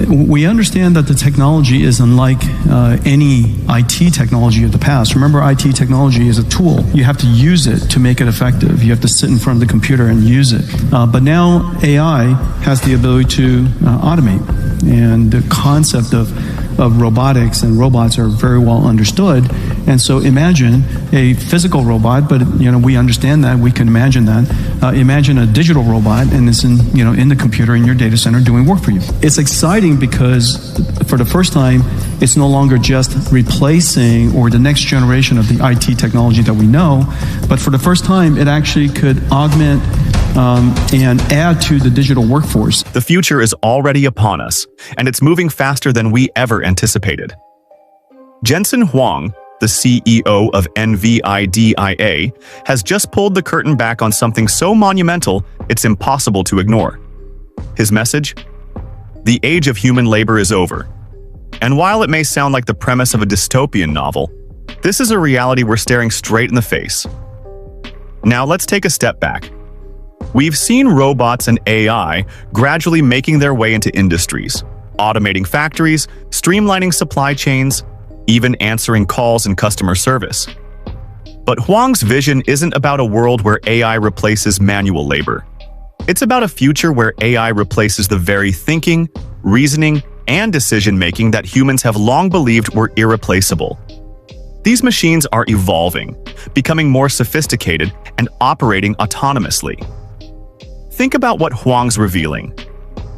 we understand that the technology is unlike any IT technology of the past. Remember, IT technology is a tool. You have to use it to make it effective. You have to sit in front of the computer and use it. But now AI has the ability to automate. And the concept of robotics and robots are very well understood. And so imagine a physical robot, but we understand that, we can imagine that. Imagine a digital robot, and it's in the computer in your data center doing work for you. It's exciting because for the first time, it's no longer just replacing or the next generation of the IT technology that we know, but for the first time, it actually could augment and add to the digital workforce. The future is already upon us, and it's moving faster than we ever anticipated. Jensen Huang, the CEO of NVIDIA, has just pulled the curtain back on something so monumental it's impossible to ignore. His message? The age of human labor is over. And while it may sound like the premise of a dystopian novel, this is a reality we're staring straight in the face. Now let's take a step back. We've seen robots and AI gradually making their way into industries, automating factories, streamlining supply chains, even answering calls in customer service. But Huang's vision isn't about a world where AI replaces manual labor. It's about a future where AI replaces the very thinking, reasoning, and decision-making that humans have long believed were irreplaceable. These machines are evolving, becoming more sophisticated, and operating autonomously. Think about what Huang's revealing.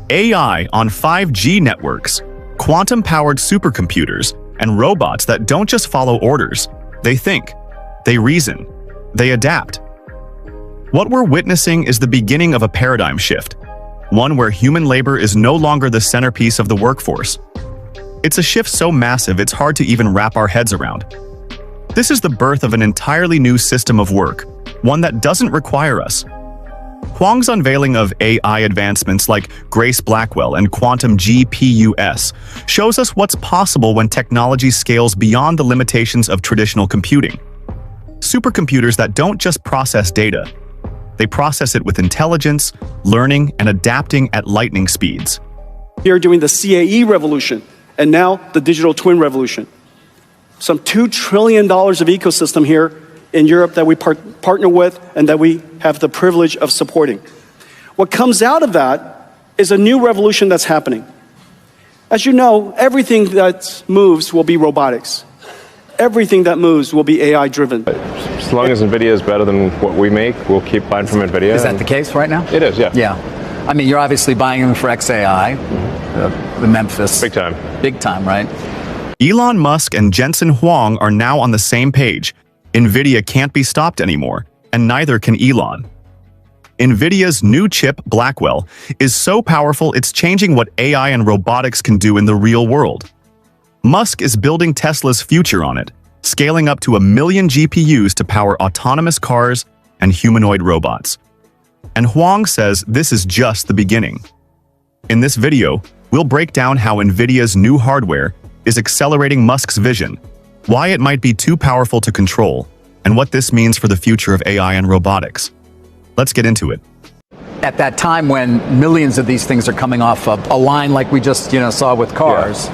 AI on 5G networks, quantum-powered supercomputers, and robots that don't just follow orders. They think, they reason, they adapt. What we're witnessing is the beginning of a paradigm shift, one where human labor is no longer the centerpiece of the workforce. It's a shift so massive it's hard to even wrap our heads around. This is the birth of an entirely new system of work, one that doesn't require us. Huang's unveiling of AI advancements like Grace Blackwell and quantum GPUs shows us what's possible when technology scales beyond the limitations of traditional computing. Supercomputers that don't just process data, they process it with intelligence, learning, and adapting at lightning speeds. Here during the CAE revolution, and now the digital twin revolution. Some $2 trillion of ecosystem here in Europe that we partner with and that we have the privilege of supporting. What comes out of that is a new revolution that's happening. As you know, everything that moves will be robotics. Everything that moves will be AI-driven. As long as NVIDIA is better than what we make, we'll keep buying from NVIDIA. Is that the case right now? It is, yeah. Yeah. I mean, you're obviously buying them for XAI, the Memphis. Big time. Big time, right? Elon Musk and Jensen Huang are now on the same page. NVIDIA can't be stopped anymore, and neither can Elon. NVIDIA's new chip, Blackwell, is so powerful it's changing what AI and robotics can do in the real world. Musk is building Tesla's future on it, scaling up to 1 million GPUs to power autonomous cars and humanoid robots. And Huang says this is just the beginning. In this video, we'll break down how NVIDIA's new hardware is accelerating Musk's vision, why it might be too powerful to control, and what this means for the future of AI and robotics. Let's get into it. At that time when millions of these things are coming off of a line like we just saw with cars,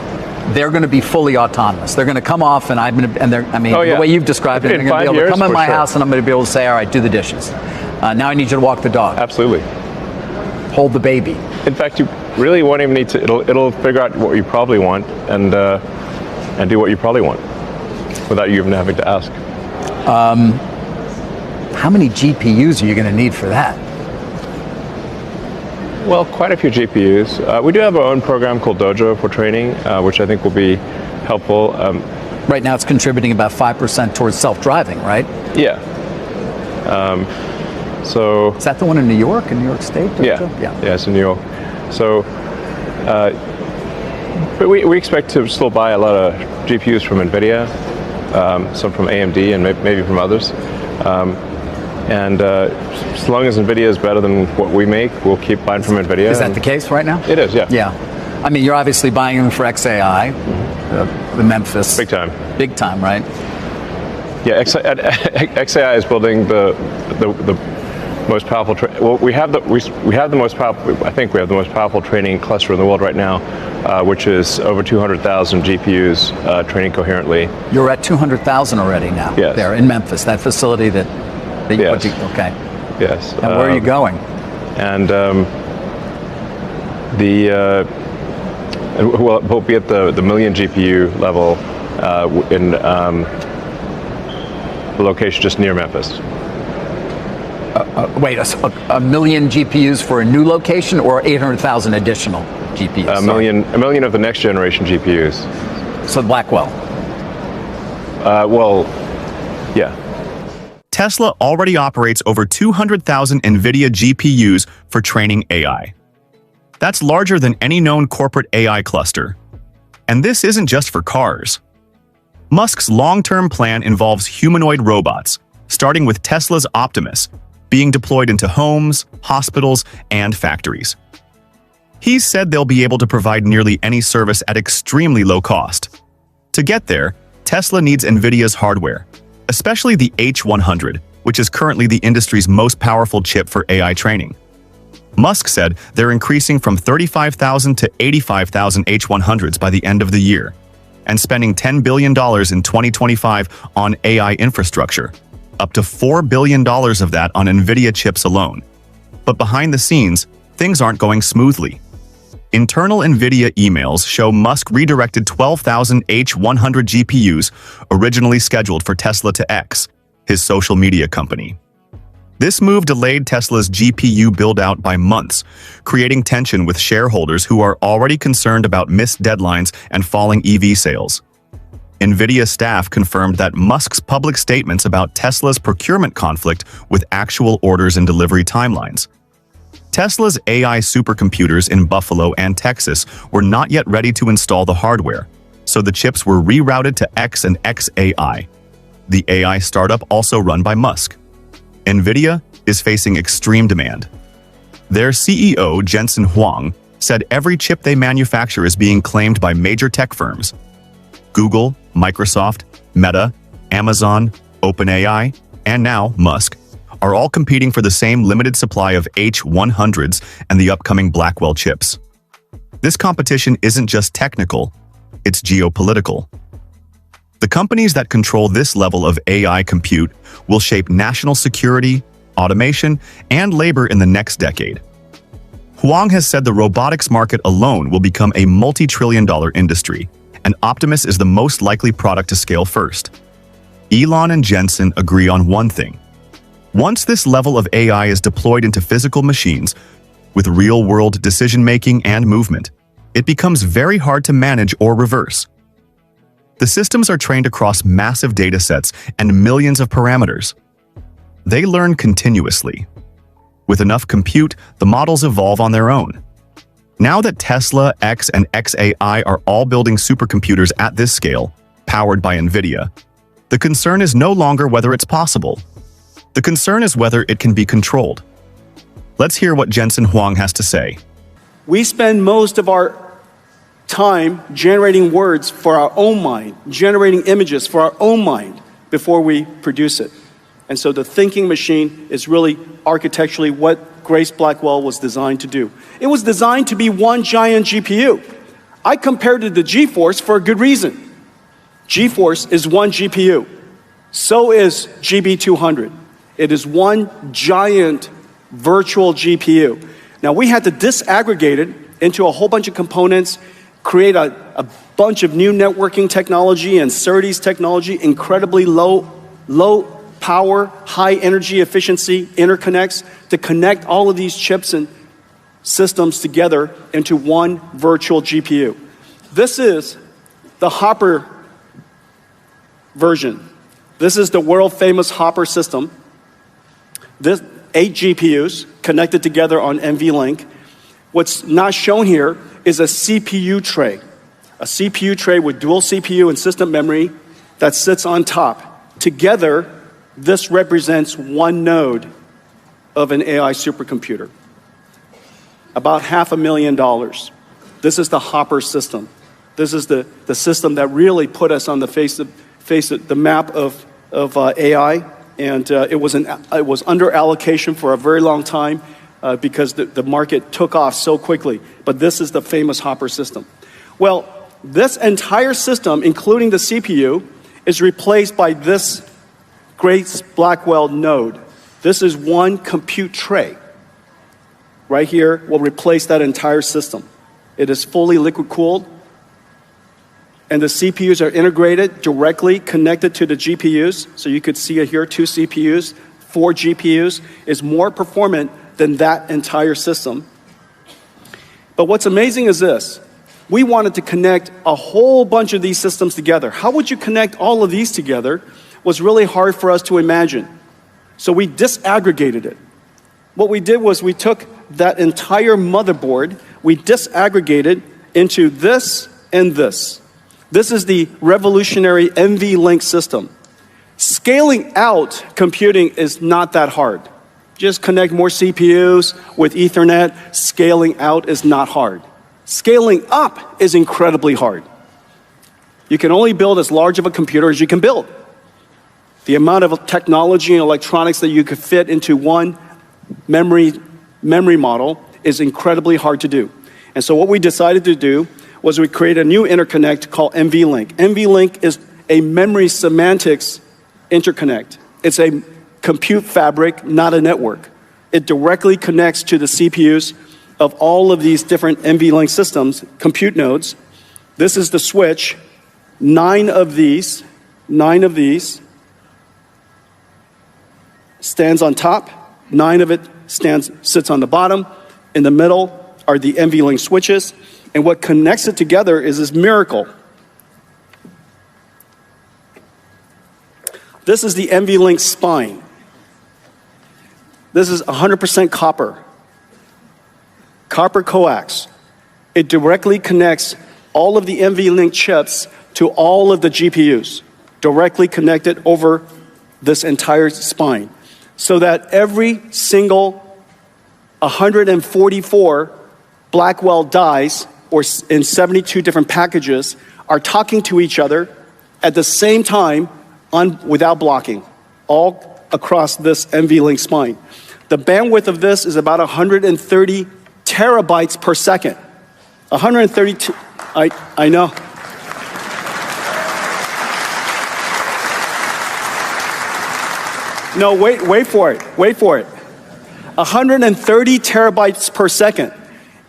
they're going to be fully autonomous. They're going to come off, and the way you've described it, they're going to be able to come in my house, and I'm going to be able to say, all right, do the dishes. Now I need you to walk the dog. Absolutely. Hold the baby. In fact, you really won't even need to. It'll figure out what you probably want and do what you probably want without you even having to ask. How many GPUs are you going to need for that? Well, quite a few GPUs. We do have our own program called Dojo for training, which I think will be helpful. Right now it's contributing about 5% towards self-driving, right? Yeah. So is that the one in New York, in New York State? Dojo? Yeah, it's in New York. So, but we expect to still buy a lot of GPUs from NVIDIA, some from AMD, and maybe from others. As long as NVIDIA is better than what we make, we'll keep buying from NVIDIA. Is that the case right now? It is, yeah. Yeah. I mean, you're obviously buying them for XAI, the Memphis. Big time. Big time, right? Yeah, XAI is building the most powerful. We have the most powerful. I think we have the most powerful training cluster in the world right now, which is over 200,000 GPUs training coherently. You're at 200,000 already now. Yes. There in Memphis, that facility that you yes. Okay. Yes. And where are you going? And we'll be at the million GPU level in the location just near Memphis. Wait, a million GPUs for a new location, or 800,000 additional GPUs? A million of the next generation GPUs. So Blackwell. Well, yeah. Tesla already operates over 200,000 NVIDIA GPUs for training AI. That's larger than any known corporate AI cluster. And this isn't just for cars. Musk's long-term plan involves humanoid robots, starting with Tesla's Optimus, being deployed into homes, hospitals, and factories. He's said they'll be able to provide nearly any service at extremely low cost. To get there, Tesla needs NVIDIA's hardware, especially the H100, which is currently the industry's most powerful chip for AI training. Musk said they're increasing from 35,000 to 85,000 H100s by the end of the year, and spending $10 billion in 2025 on AI infrastructure, up to $4 billion of that on NVIDIA chips alone. But behind the scenes, things aren't going smoothly. Internal NVIDIA emails show Musk redirected 12,000 H100 GPUs originally scheduled for Tesla to X, his social media company. This move delayed Tesla's GPU build-out by months, creating tension with shareholders who are already concerned about missed deadlines and falling EV sales. NVIDIA staff confirmed that Musk's public statements about Tesla's procurement conflict with actual orders and delivery timelines. Tesla's AI supercomputers in Buffalo and Texas were not yet ready to install the hardware, so the chips were rerouted to X and xAI, the AI startup also run by Musk. NVIDIA is facing extreme demand. Their CEO, Jensen said every chip they manufacture is being claimed by major tech firms. Google, Microsoft, Meta, Amazon, OpenAI, and now Musk are all competing for the same limited supply of H100s and the upcoming Blackwell chips. This competition isn't just technical, it's geopolitical. The companies that control this level of AI compute will shape national security, automation, and labor in the next decade. Huang has said the robotics market alone will become a multi-trillion-dollar industry, and Optimus is the most likely product to scale first. Elon and Jensen agree on one thing. Once this level of AI is deployed into physical machines, with real-world decision-making and movement, it becomes very hard to manage or reverse. The systems are trained across massive datasets and millions of parameters. They learn continuously. With enough compute, the models evolve on their own. Now that Tesla, X, and xAI are all building supercomputers at this scale, powered by NVIDIA, the concern is no longer whether it's possible. The concern is whether it can be controlled. Let's hear what Jensen Huang has to say. We spend most of our time generating words for our own mind, generating images for our own mind before we produce it. And so the thinking machine is really architecturally what Grace Blackwell was designed to do. It was designed to be one giant GPU. I compared it to GeForce for a good reason. GeForce is one GPU. So is GB200. It is one giant virtual GPU. Now we had to disaggregate it into a whole bunch of components, create a bunch of new networking technology and SerDes technology, incredibly low power, high energy efficiency interconnects to connect all of these chips and systems together into one virtual GPU. This is the Hopper version. This is the world famous Hopper system. This 8 GPUs connected together on NVLink. What's not shown here is a CPU tray. A CPU tray with dual CPU and system memory that sits on top. Together, this represents one node of an AI supercomputer. About $500,000. This is the Hopper system. This is the system that really put us on the face of the map of AI. And it was under allocation for a very long time because the market took off so quickly. But this is the famous Hopper system. Well, this entire system, including the CPU, is replaced by this Grace Blackwell node. This is one compute tray. Right here will replace that entire system. It is fully liquid cooled, and the CPUs are integrated, directly connected to the GPUs. So you could see it here, 2 CPUs, 4 GPUs, is more performant than that entire system. But what's amazing is this. We wanted to connect a whole bunch of these systems together. How would you connect all of these together? Was really hard for us to imagine. So we disaggregated it. What we did was we took that entire motherboard, we disaggregated into this and this. This is the revolutionary NVLink system. Scaling out computing is not that hard. Just connect more CPUs with Ethernet. Scaling out is not hard. Scaling up is incredibly hard. You can only build as large of a computer as you can build. The amount of technology and electronics that you could fit into one memory model is incredibly hard to do. And so what we decided to do was we create a new interconnect called NVLink. NVLink is a memory semantics interconnect. It's a compute fabric, not a network. It directly connects to the CPUs of all of these different NVLink systems, compute nodes. This is the switch. 9 of these stands on top. 9 of it sits on the bottom. In the middle are the NVLink switches. And what connects it together is this miracle. This is the NVLink spine. This is 100% copper. Copper coax. It directly connects all of the NVLink chips to all of the GPUs, directly connected over this entire spine, so that every single 144 Blackwell dies, or in 72 different packages, are talking to each other at the same time without blocking, all across this NVLink spine. The bandwidth of this is about 130 terabytes per second. 132, I know. No, wait for it. 130 terabytes per second.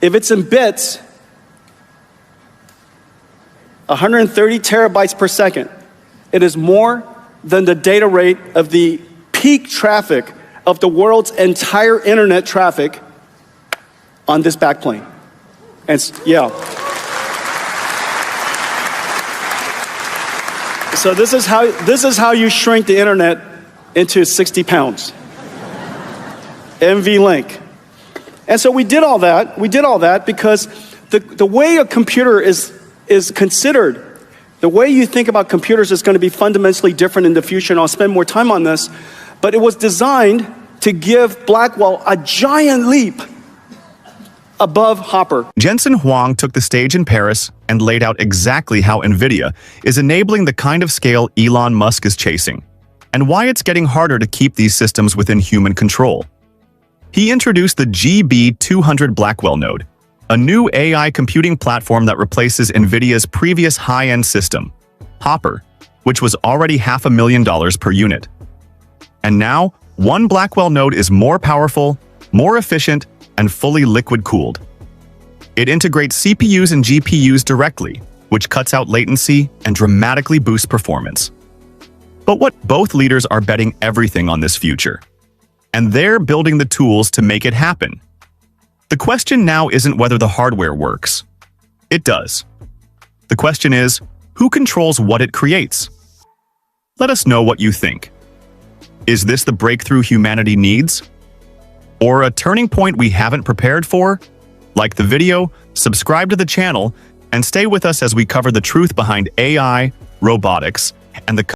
If it's in bits, 130 terabytes per second. It is more than the data rate of the peak traffic of the world's entire internet traffic on this backplane. And yeah. So this is how you shrink the internet into 60 pounds. NVLink. And so we did all that because the way a computer is considered, the way you think about computers is going to be fundamentally different in the future, and I'll spend more time on this, but it was designed to give Blackwell a giant leap above Hopper. Jensen Huang took the stage in Paris and laid out exactly how NVIDIA is enabling the kind of scale Elon Musk is chasing, and why it's getting harder to keep these systems within human control. He introduced the GB200 Blackwell node, a new AI computing platform that replaces NVIDIA's previous high-end system, Hopper, which was already $500,000 per unit. And now, one Blackwell node is more powerful, more efficient, and fully liquid-cooled. It integrates CPUs and GPUs directly, which cuts out latency and dramatically boosts performance. But both leaders are betting everything on this future, and they're building the tools to make it happen. The question now isn't whether the hardware works. It does. The question is, who controls what it creates? Let us know what you think. Is this the breakthrough humanity needs? Or a turning point we haven't prepared for? Like the video, subscribe to the channel, and stay with us as we cover the truth behind AI, robotics, and the